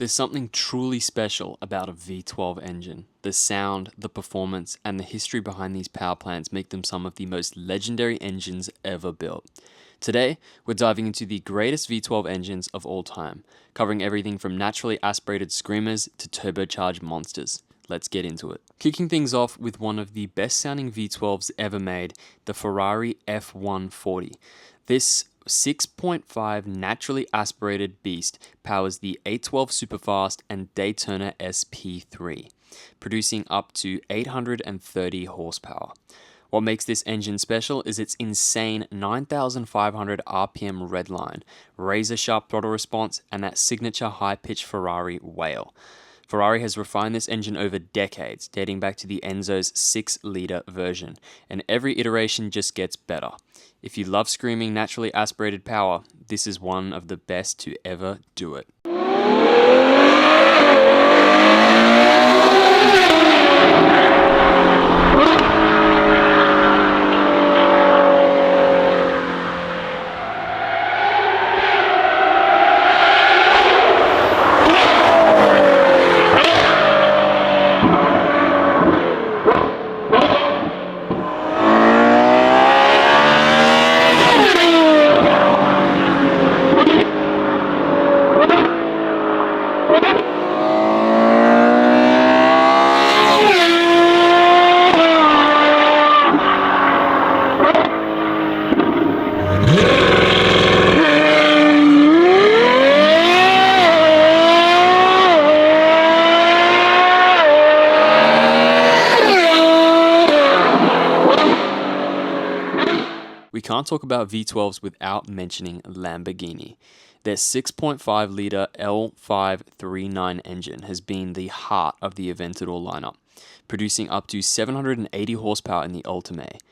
There's something truly special about a V12 engine. The sound, the performance, and the history behind these power plants make them some of the most legendary engines ever built. Today, we're diving into the greatest V12 engines of all time, covering everything from naturally aspirated screamers to turbocharged monsters. Let's get into it. Kicking things off with one of the best sounding V12s ever made, the Ferrari F140. This 6.5 naturally aspirated beast powers the 812 Superfast and Daytona SP3, producing up to 830 horsepower. What makes this engine special is its insane 9,500 RPM redline, razor-sharp throttle response, and that signature high-pitched Ferrari wail. Ferrari has refined this engine over decades, dating back to the Enzo's 6-liter version, and every iteration just gets better. If you love screaming naturally aspirated power, this is one of the best to ever do it. We can't talk about V12s without mentioning Lamborghini. Their 6.5-litre L539 engine has been the heart of the Aventador lineup, producing up to 780 horsepower in the Ultimate.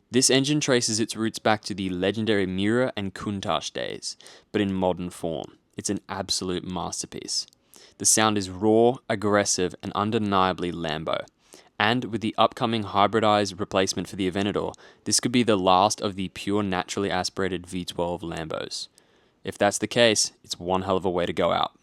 This engine traces its roots back to the legendary Miura and Countach days, but in modern form. It's an absolute masterpiece. The sound is raw, aggressive, and undeniably Lambo. And with the upcoming hybridized replacement for the Aventador, this could be the last of the pure naturally aspirated V12 Lambos. If that's the case, it's one hell of a way to go out.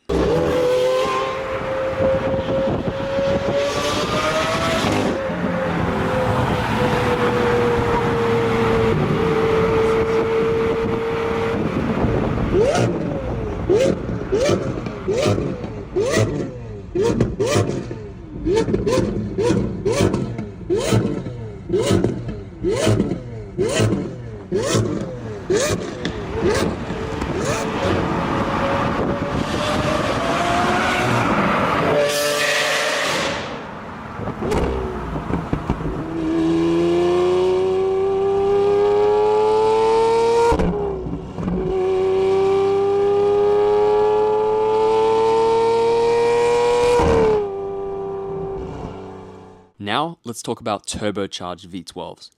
Now, let's talk about turbocharged V12s.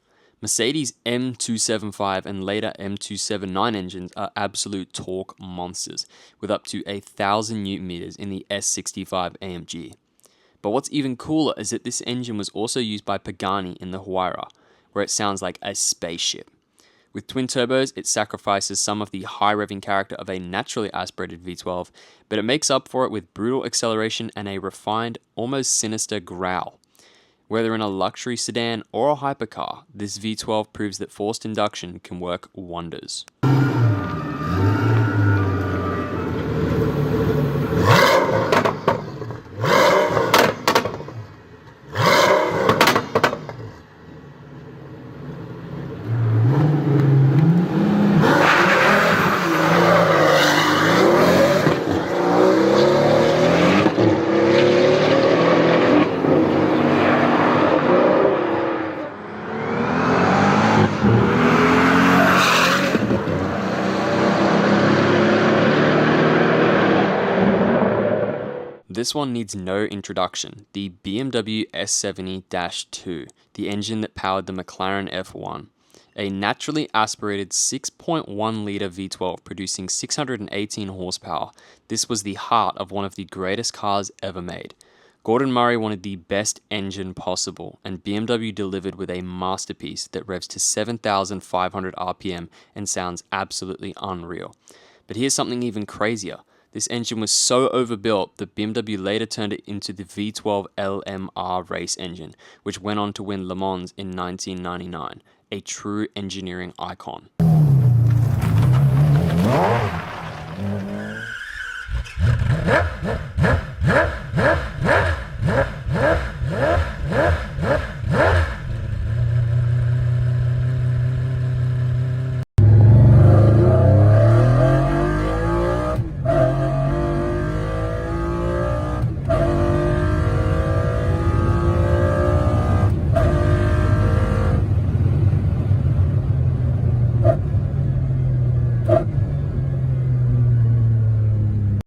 Mercedes M275 and later M279 engines are absolute torque monsters, with up to 1,000 Nm in the S65 AMG. But what's even cooler is that this engine was also used by Pagani in the Huayra, where it sounds like a spaceship. With twin turbos, it sacrifices some of the high revving character of a naturally aspirated V12, but it makes up for it with brutal acceleration and a refined, almost sinister growl. Whether in a luxury sedan or a hypercar, this V12 proves that forced induction can work wonders. This one needs no introduction, the BMW S70-2, the engine that powered the McLaren F1. A naturally aspirated 6.1-litre V12 producing 618 horsepower, this was the heart of one of the greatest cars ever made. Gordon Murray wanted the best engine possible, and BMW delivered with a masterpiece that revs to 7,500 RPM and sounds absolutely unreal. But here's something even crazier. This engine was so overbuilt that BMW later turned it into the V12 LMR race engine, which went on to win Le Mans in 1999, a true engineering icon.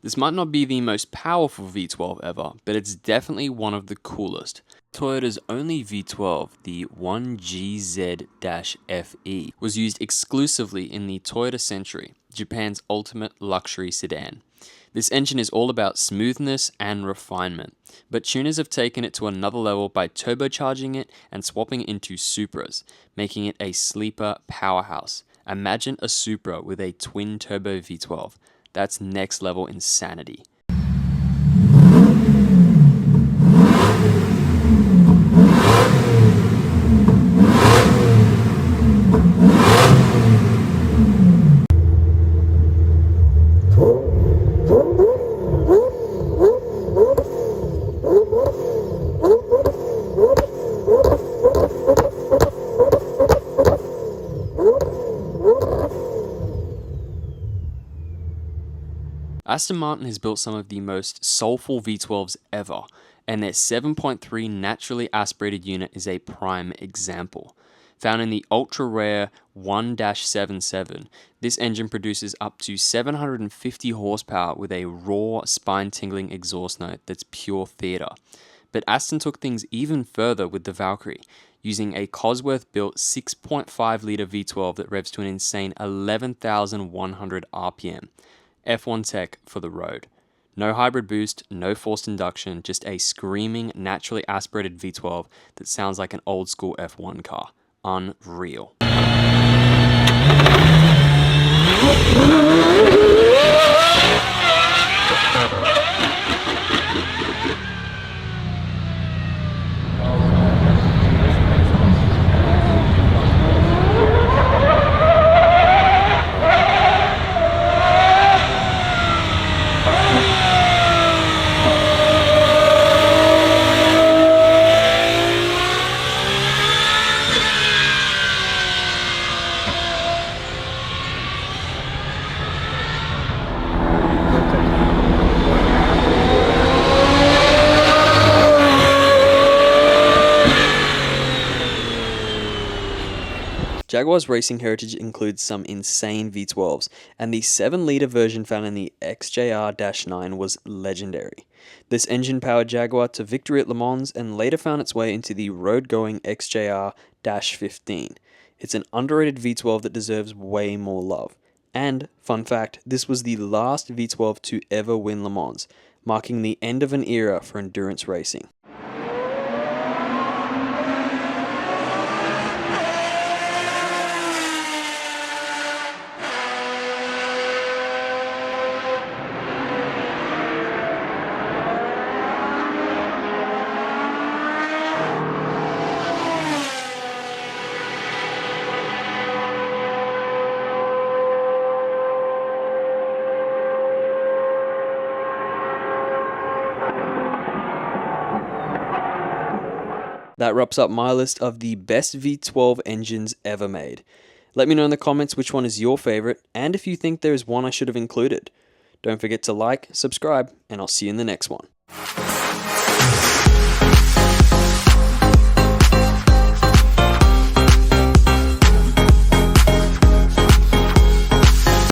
This might not be the most powerful V12 ever, but it's definitely one of the coolest. Toyota's only V12, the 1GZ-FE, was used exclusively in the Toyota Century, Japan's ultimate luxury sedan. This engine is all about smoothness and refinement, but tuners have taken it to another level by turbocharging it and swapping it into Supras, making it a sleeper powerhouse. Imagine a Supra with a twin-turbo V12. That's next level insanity. Aston Martin has built some of the most soulful V12s ever, and their 7.3 naturally aspirated unit is a prime example. Found in the ultra-rare 1-77, this engine produces up to 750 horsepower with a raw, spine-tingling exhaust note that's pure theatre. But Aston took things even further with the Valkyrie, using a Cosworth-built 6.5-litre V12 that revs to an insane 11,100 RPM. F1 tech for the road. No hybrid boost, no forced induction, just a screaming, naturally aspirated V12 that sounds like an old school F1 car. Unreal. Jaguar's racing heritage includes some insane V12s, and the 7-litre version found in the XJR-9 was legendary. This engine powered Jaguar to victory at Le Mans and later found its way into the road-going XJR-15. It's an underrated V12 that deserves way more love. And, fun fact, this was the last V12 to ever win Le Mans, marking the end of an era for endurance racing. That wraps up my list of the best V12 engines ever made. Let me know in the comments which one is your favorite, and if you think there is one I should have included. Don't forget to like, subscribe, and I'll see you in the next one.